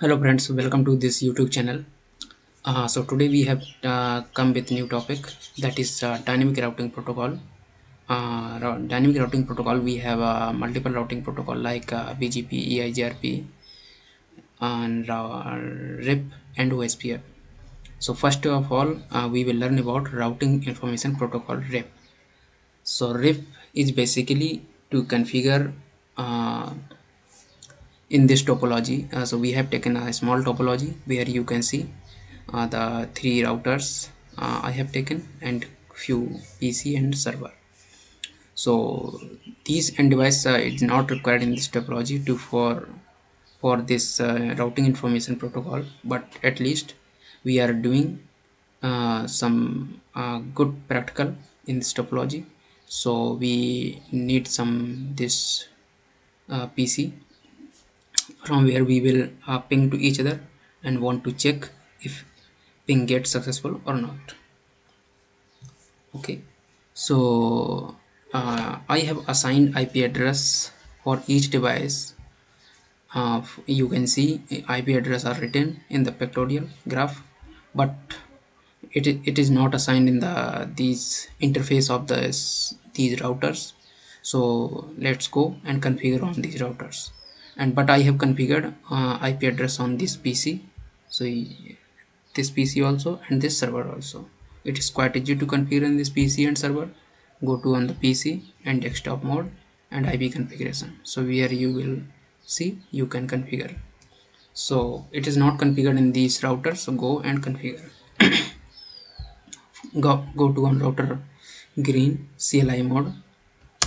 Hello friends, welcome to this YouTube channel. So today we have come with new topic, that is dynamic routing protocol. Dynamic routing protocol, we have multiple routing protocol like BGP, EIGRP, and RIP and OSPF. So first of all, we will learn about routing information protocol, RIP. So RIP is basically to configure uh, in this topology. So we have taken a small topology where you can see the three routers I have taken and few PC and server. So these end device is not required in this topology to for this routing information protocol, but at least we are doing some good practical in this topology. So we need some this PC from where we will ping to each other and want to check if ping gets successful or not. Okay, so I have assigned IP address for each device. You can see IP address are written in the pictorial graph, but it is not assigned in the these interface of these routers. So let's go and configure on these routers. And but I have configured IP address on this PC. So this PC also and this server also. It is quite easy to configure in this PC and server. Go to on the PC and desktop mode and IP configuration. So where you will see you can configure. So it is not configured in these routers. So go and configure. Go to on router green CLI mode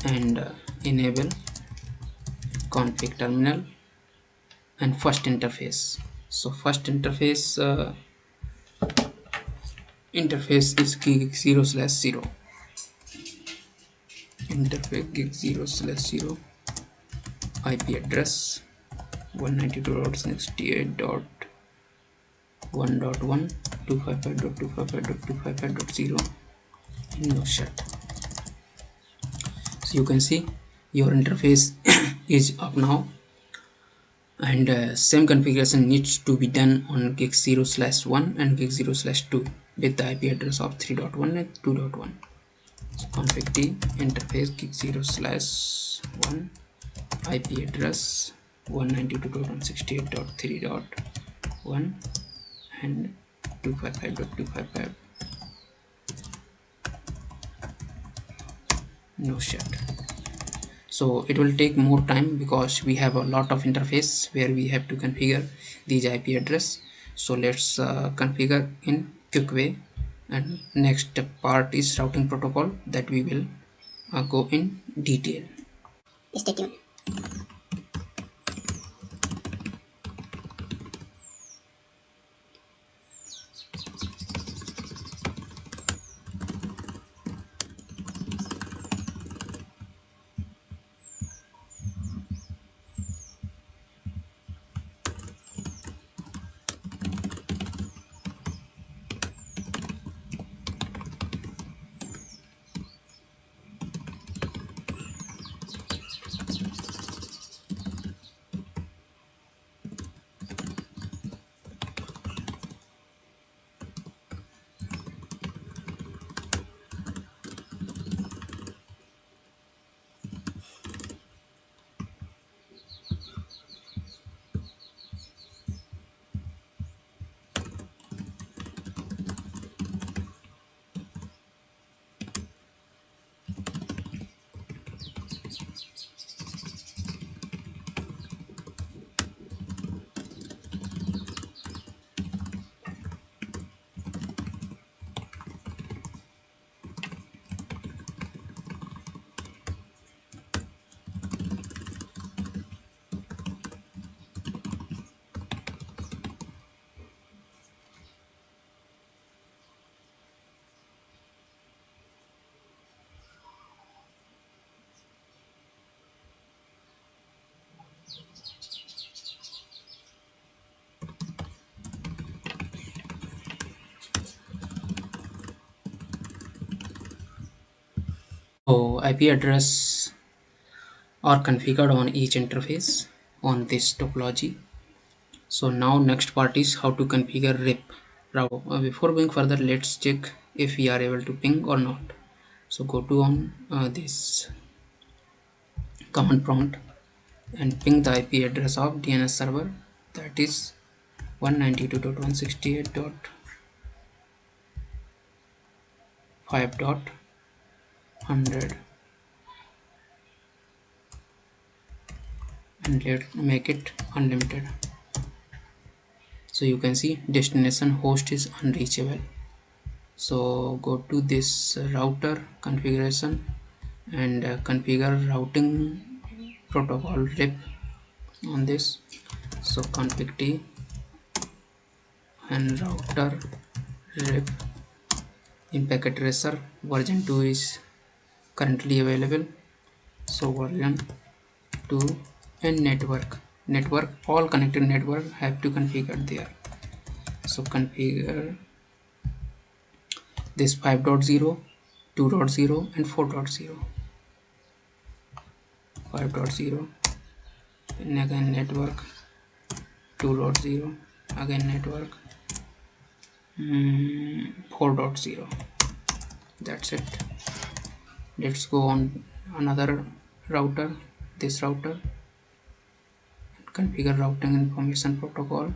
and enable config terminal and first interface. So first interface is gig 0/0 interface gig 0/0 IP address 192.168.1.1 no shut. So you can see your interface is up now, and same configuration needs to be done on gig 0/1 and gig 0/2 with the IP address of 3.1 and 2.1. So config t interface gig 0/1 IP address 192.168.3.1 and 255.255 no shut. So it will take more time because we have a lot of interface where we have to configure these IP address. So let's configure in quick way, and next part is routing protocol that we will go in detail. Stay tuned. So IP address are configured on each interface on this topology. So now next part is how to configure RIP route. Before going further, let's check if we are able to ping or not. So go to on this command prompt and ping the IP address of DNS server, that is 192.168.5.100, and let's make it unlimited. So you can see destination host is unreachable. So go to this router configuration and configure routing protocol RIP on this. So config t and router RIP in packet tracer version 2 is currently available. So version 2 and network all connected network have to configure there. So configure this 5.0, 2.0 and 4.0. 5.0 and again network, 2.0 again network, 4.0. That's it. Let's go on another router, this router, and configure routing information protocol.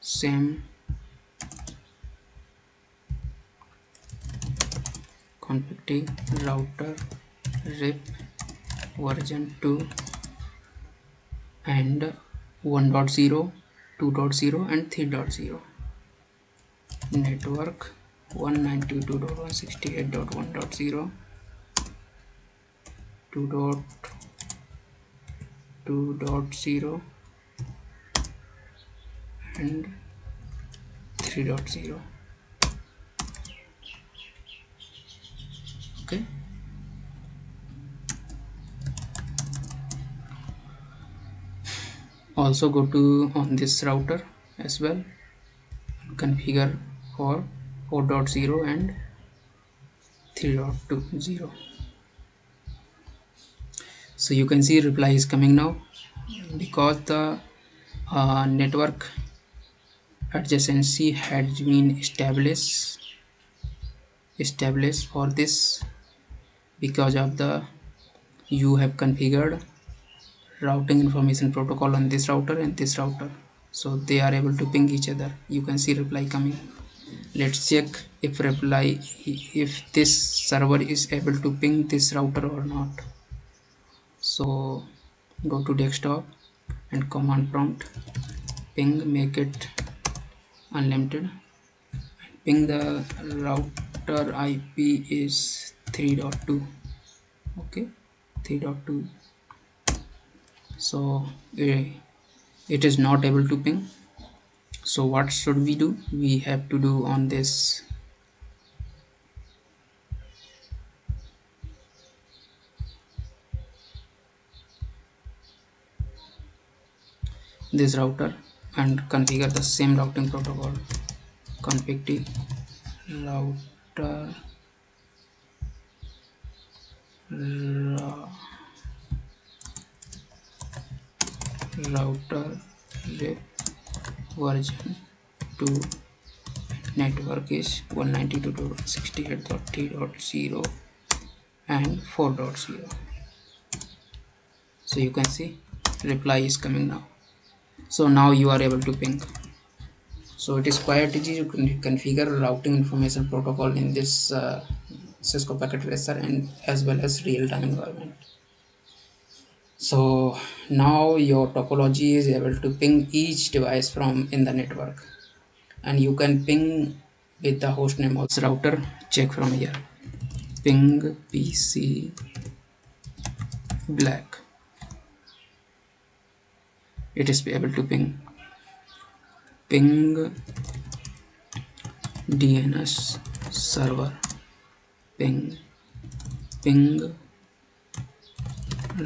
Same config t router RIP version 2 and 1.0, 2.0 and 3.0. Network 192.168.1.0, 2.2.0 and 3.0. Okay. Also go to on this router as well, configure for 4.0 and 3.20. So you can see reply is coming now, because the network adjacency has been established for this, because of the you have configured routing information protocol on this router and this router, so they are able to ping each other. You can see reply coming. Let's check if this server is able to ping this router or not. So go to desktop and command prompt ping, make it unlimited. Ping the router IP is 3.2. okay, 3.2. So it is not able to ping. So what should we do? We have to do on this router and configure the same routing protocol. Config t router router RIP version 2, network is 192.168.3.0 and 4.0. So you can see reply is coming now. So now you are able to ping. So it is quite easy to configure routing information protocol in this Cisco Packet Tracer and as well as real-time environment. So now your topology is able to ping each device from in the network, and you can ping with the host name of router. Check from here, ping PC black. It is able to ping DNS server, ping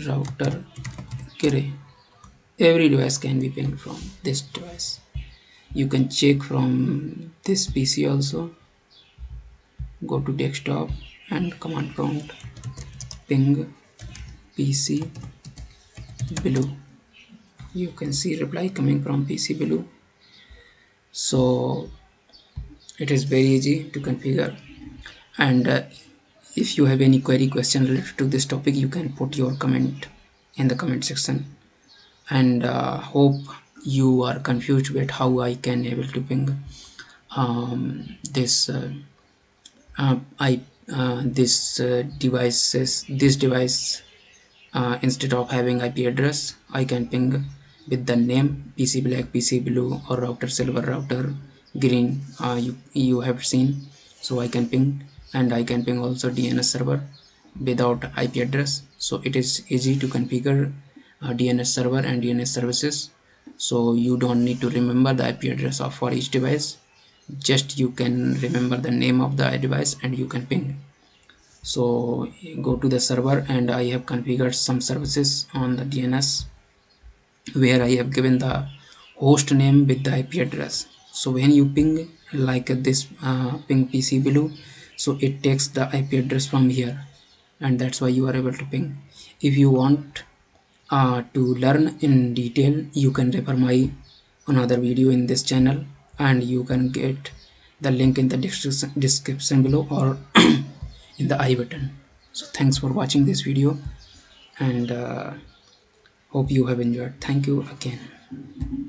router Kiri. Every device can be pinged from this device. You can check from this PC also. Go to desktop and command prompt ping PC blue. You can see reply coming from PC Blue. So it is very easy to configure. And if you have any query question related to this topic, you can put your comment in the comment section. And hope you are confused with how I can able to ping this I this device. Instead of having IP address, I can ping with the name PC Black, PC Blue, or router silver, router green. You have seen. So I can ping, and I can ping also DNS server without IP address. So it is easy to configure DNS server and DNS services. So you don't need to remember the IP address of for each device. Just you can remember the name of the device and you can ping. So go to the server, and I have configured some services on the DNS where I have given the host name with the IP address. So when you ping like this ping PC Blue, so it takes the IP address from here, and that's why you are able to ping. If you want to learn in detail, you can refer my another video in this channel, and you can get the link in the description below or in the I button. So thanks for watching this video, and hope you have enjoyed. Thank you again.